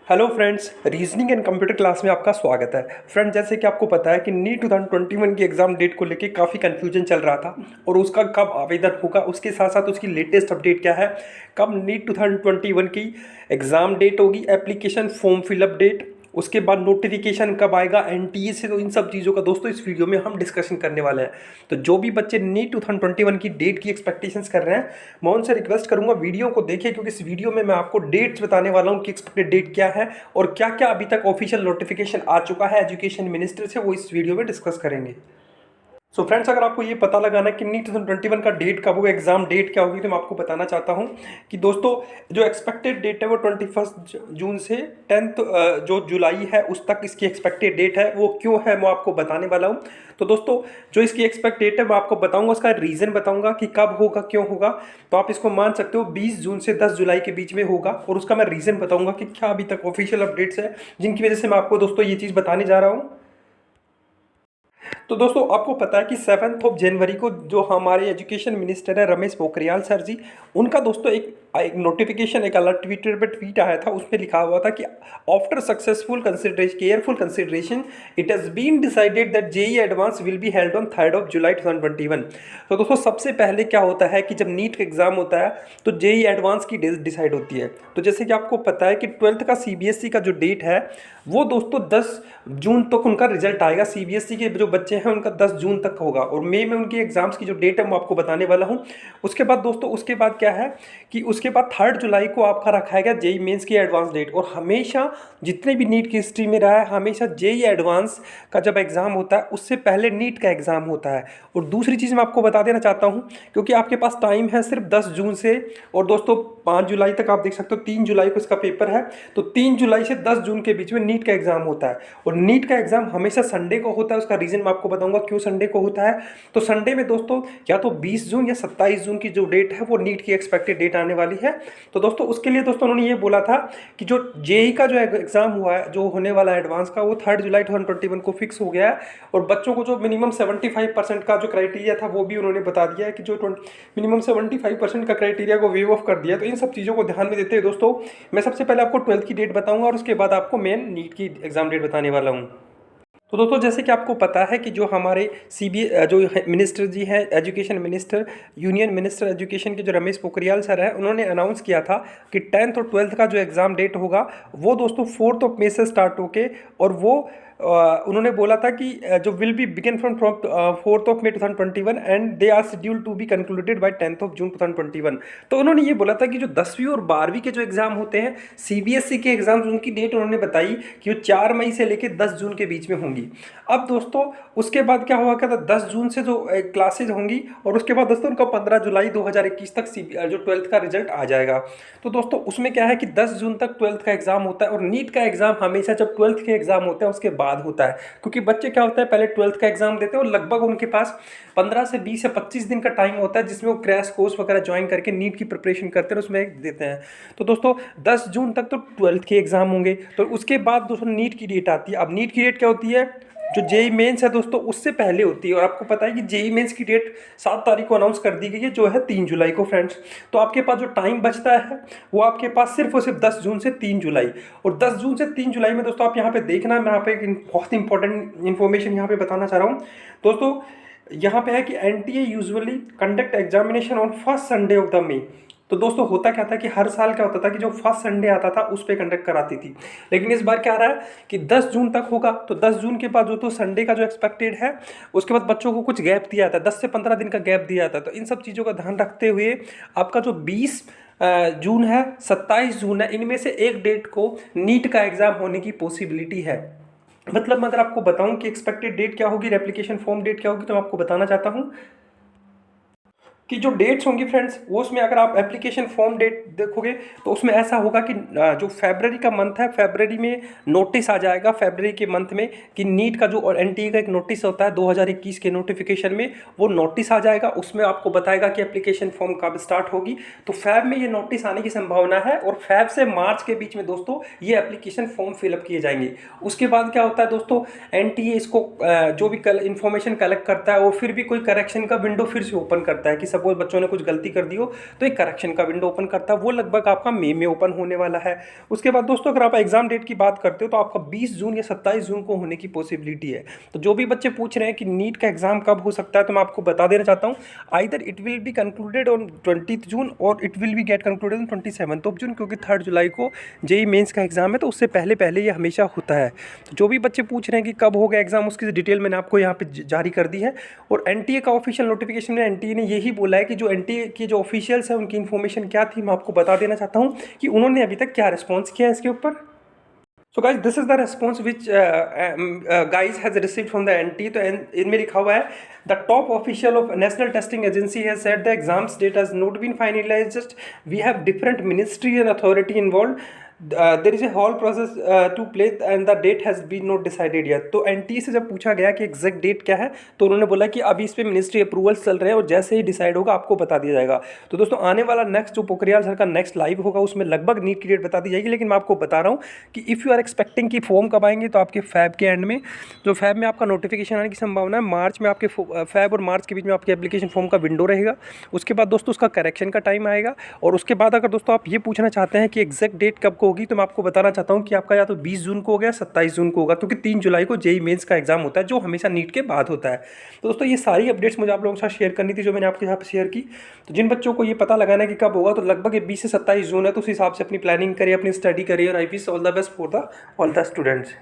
Hello friends, reasoning and computer class में आपका स्वागत है। फ्रेंड, जैसे कि आपको पता है कि नीट 2021 की एग्ज़ाम डेट को लेके काफ़ी कन्फ्यूजन चल रहा था और उसका कब आवेदन होगा, उसके साथ साथ उसकी लेटेस्ट अपडेट क्या है, कब नीट 2021 की एग्ज़ाम डेट होगी, एप्लीकेशन फॉर्म फिलअप डेट, उसके बाद नोटिफिकेशन कब आएगा एनटीए से। तो इन सब चीज़ों का दोस्तों इस वीडियो में हम डिस्कशन करने वाले हैं। तो जो भी बच्चे नीट 2021 की डेट की एक्सपेक्टेशंस कर रहे हैं, मैं उनसे रिक्वेस्ट करूंगा वीडियो को देखें, क्योंकि इस वीडियो में मैं आपको डेट्स बताने वाला हूं कि एक्सपेक्टेड डेट क्या है और क्या क्या अभी तक ऑफिशियल नोटिफिकेशन आ चुका है एजुकेशन मिनिस्टर से, वो इस वीडियो में डिस्कस करेंगे। सो फ्रेंड्स, अगर आपको ये पता लगाना है कि नीट 2021 का डेट कब होगा, एग्जाम डेट क्या होगी, तो मैं आपको बताना चाहता हूँ कि दोस्तों जो एक्सपेक्टेड डेट है वो 21 जून से 10 जो जुलाई है उस तक इसकी एक्सपेक्टेड डेट है। वो क्यों है मैं आपको बताने वाला हूँ। तो दोस्तों जो इसकी एक्सपेक्ट डेट है मैं आपको बताऊंगा, उसका रीज़न बताऊंगा कि कब होगा, क्यों होगा। तो आप इसको मान सकते हो 20 जून से 10 जुलाई के बीच में होगा, और उसका मैं रीज़न बताऊंगा कि क्या अभी तक ऑफिशियल अपडेट्स है जिनकी वजह से मैं आपको दोस्तों ये चीज़ बताने जा रहा हूँ। तो दोस्तों आपको पता है कि 7 जनवरी को जो हमारे एजुकेशन मिनिस्टर है रमेश पोखरियाल सर जी, उनका दोस्तों एक नोटिफिकेशन, एक अलर्ट ट्विटर पर ट्वीट आया था। उसमें लिखा हुआ था कि after successful consideration, careful consideration, it has been decided that JEE advanced will be held on 3 July 2021। तो दोस्तों सबसे पहले क्या होता है कि जब नीट का एग्जाम होता है तो जेई एडवांस की डेट डिसाइड होती है। तो जैसे कि आपको पता है कि 12th का सीबीएसई का जो डेट है वो दोस्तों 10 जून तक उनका रिजल्ट आएगा। सीबीएसई के जो बच्चे हैं उनका 10 जून तक होगा, और मई में उनके एग्जाम्स की जो डेट है मैं आपको बताने वाला हूं। उसके बाद दोस्तों उसके बाद क्या है कि उसके बाद 3 जुलाई को आपका रखा गया जेई मेंस की एडवांस डेट। और हमेशा जितने भी नीट की हिस्ट्री में रहा है, हमेशा जेई एडवांस का जब एग्जाम होता है उससे पहले नीट का एग्जाम होता है। और दूसरी चीज़ मैं आपको बता देना चाहता हूँ, क्योंकि आपके पास टाइम है सिर्फ 10 जून से, और दोस्तों 5 जुलाई तक आप देख सकते हो, 3 जुलाई को इसका पेपर है। तो 3 जुलाई से 10 जून के बीच में नीट का एग्जाम होता है, और नीट का एग्जाम हमेशा संडे को होता है। उसका रीजन मैं आपको बताऊंगा क्यों संडे को होता है। तो संडे में दोस्तों या तो 20 जून या 27 जून की जो डेट है वो नीट की एक्सपेक्टेड डेट आने वाली है। तो दोस्तों उसके लिए दोस्तों उन्होंने ये बोला था कि जो जेई का जो एग्जाम हुआ है, जो होने वाला है एडवांस का, वो 3 जुलाई 2021 को फिक्स हो गया है। और बच्चों को जो मिनिमम 75% का जो क्राइटेरिया था वो भी उन्होंने बता दिया है कि जो मिनिमम 75% का क्राइटेरिया को वेव ऑफ कर दिया। तो इन सब चीज़ों को ध्यान में देते हुए दोस्तों मैं सबसे पहले आपको 12th की डेट बताऊंगा, और उसके बाद आपको मेन नीट की एग्जाम डेट बताने वाला हूँ। तो दोस्तों जैसे कि आपको पता है कि जो हमारे जो मिनिस्टर जी हैं, education minister, union minister education के जो रमेश पोखरियाल सर हैं, उन्होंने अनाउंस किया था कि 10th और 12th का जो एग्ज़ाम डेट होगा वो दोस्तों 4 मई से स्टार्ट होके, और वो उन्होंने बोला था कि जो will be begin from 4 May 2021 and they are schedule to be concluded by 10 June 2021। तो उन्होंने ये बोला था कि जो 10वीं और 12वीं के जो एग्ज़ाम होते हैं, सीबीएसई के एग्जाम, उनकी डेट उन्होंने बताई कि वो 4 मई से लेकर 10 जून के बीच में होंगी। अब दोस्तों उसके बाद क्या हुआ, क्या था, 10 जून से जो क्लासेज होंगी, और उसके बाद दोस्तों उनका 15 जुलाई 2021 तक जो 12th का रिजल्ट आ जाएगा। तो दोस्तों उसमें क्या है कि 10 जून तक 12th का एग्जाम होता है, और नीट का एग्जाम हमेशा जब 12th के एग्जाम होते हैं उसके बाद होता है। क्योंकि बच्चे क्या होता है, पहले 12th का एग्जाम देते हैं और लगभग उनके पास 15 से 20 या 25 दिन का टाइम होता है जिसमें वो क्रैश कोर्स वगैरह ज्वाइन करके नीट की प्रिपरेशन करते हैं, उसमें देते हैं। तो दोस्तों 10 जून तक तो 12th के एग्जाम होंगे। तो उसके बाद दोस्तों नीट की डेट आती है। अब नीट की डेट क्या होती है, जो जेई मेंस है दोस्तों उससे पहले होती है। और आपको पता है कि जेई मेंस की डेट 7 तारीख को अनाउंस कर दी गई है, जो है 3 जुलाई को फ्रेंड्स। तो आपके पास जो टाइम बचता है वो आपके पास सिर्फ और सिर्फ 10 जून से 3 जुलाई। और 10 जून से 3 जुलाई में दोस्तों आप यहाँ पे देखना, मैं यहाँ पे एक बहुत इंपॉर्टेंट इन्फॉर्मेशन यहाँ पे बताना चाह रहा हूँ दोस्तों। यहाँ पे है कि NTA usually conduct examination on first Sunday of the May. तो दोस्तों होता क्या था कि हर साल क्या होता था कि जो फर्स्ट संडे आता था उस पे कंडक्ट कराती थी, लेकिन इस बार क्या आ रहा है कि 10 जून तक होगा। तो 10 जून के बाद जो तो संडे का जो एक्सपेक्टेड है, उसके बाद बच्चों को कुछ गैप दिया था, 10 से 15 दिन का गैप दिया था। तो इन सब चीज़ों का ध्यान रखते हुए आपका जो 20 जून है, 27 जून है, इनमें से एक डेट को नीट का एग्जाम होने की पॉसिबिलिटी है। मतलब मैं अगर आपको बताऊं कि एक्सपेक्टेड डेट क्या होगी, रेप्लिकेशन फॉर्म डेट क्या होगी, तो मैं आपको बताना चाहता हूं कि जो डेट्स होंगी फ्रेंड्स, वो उसमें अगर आप एप्लीकेशन फॉर्म डेट देखोगे तो उसमें ऐसा होगा कि जो फरवरी का मंथ है, फरवरी में नोटिस आ जाएगा, फरवरी के मंथ में, कि नीट का जो एनटीए का एक नोटिस होता है 2021 के नोटिफिकेशन में, वो नोटिस आ जाएगा। उसमें आपको बताएगा कि एप्लीकेशन फॉर्म कब स्टार्ट होगी। तो फैब में ये नोटिस आने की संभावना है, और फैब से मार्च के बीच में दोस्तों ये एप्लीकेशन फॉर्म फिलअप किए जाएंगे। उसके बाद क्या होता है दोस्तों, एनटीए इसको जो भी इन्फॉर्मेशन कलेक्ट करता है, वो फिर भी कोई करेक्शन का विंडो फिर से ओपन करता है कि सपोज बच्चों ने कुछ गलती कर दी हो तो एक करेक्शन का विंडो ओपन करता है, वो लगभग आपका मई में ओपन होने वाला है। उसके बाद दोस्तों अगर आप एग्जाम डेट की बात करते हो तो आपका 20 जून या 27 जून को होने की पॉसिबिलिटी है। तो जो भी बच्चे पूछ रहे हैं कि नीट का एग्जाम कब हो सकता है, तो मैं आपको बता देना चाहता हूँ, either it will be concluded on 20 June और it will be get concluded on 27 June, क्योंकि 3 जुलाई को जेई मेंस का एग्जाम है, तो उससे पहले पहले ये हमेशा होता है। तो जो भी बच्चे पूछ रहे हैं कि कब होगा एग्जाम, उसकी डिटेल मैंने आपको यहाँ पे जारी कर दी है। और एनटीए का ऑफिशियल नोटिफिकेशन में एनटीए ने यही बोला है कि जो एनटीए के जो ऑफिशियल्स हैं उनकी इन्फॉर्मेशन क्या थी, मैं आपको बता देना चाहता हूँ कि उन्होंने अभी तक क्या रिस्पॉन्स किया है इसके ऊपर। So guys, this is the response which guys has received from the NT. तो इनमें लिखा हुआ है, the top official of National Testing Agency has said the exams date has not been finalized. We have different ministry and authority involved. There is a whole process to play and the date has been not decided yet. तो NT से जब पूछा गया कि exact date क्या है, तो उन्होंने बोला कि अभी इस पे मिनिस्ट्री अप्रूवल्स चल रहे हैं और जैसे ही डिसाइड होगा आपको बता दिया जाएगा। तो दोस्तों आने वाला नेक्स्ट जो पोखरियाल सर का नेक्स्ट लाइव होगा उसमें लगभग नीट की डेट बता दी जाएगी। लेकिन मैं आपको बता रहा हूँ कि इफ़ यू आर एक्सपेक्टिंग कि फॉर्म कब आएंगे, तो आपके फैब के एंड में, जो फैब में आपका नोटिफिकेशन आने की संभावना है, मार्च में आपके फैब और मार्च के बीच में आपके एप्लीकेशन फॉर्म का विंडो रहेगा। उसके बाद दोस्तों उसका करेक्शन का टाइम आएगा। और उसके बाद अगर दोस्तों आप ये पूछना चाहते हैं कि एग्जैक्ट डेट कब को होगी, तो मैं आपको बताना चाहता हूँ कि आपका या तो 20 जून को हो गया 27 जून को होगा, क्योंकि 3 जुलाई को जेई मेंस का एग्जाम होता है जो हमेशा नीट के बाद होता है। तो दोस्तों ये सारी अपडेट्स मुझे आप लोगों के साथ शेयर करनी थी जो मैंने आपके यहाँ पर शेयर की। तो जिन बच्चों को ये पता लगाना है कि कब होगा, तो लगभग ये 20 से 27 जून है, तो उस हिसाब से अपनी प्लानिंग करिए, अपनी स्टडी करिए। और I wish all the best for the all the students.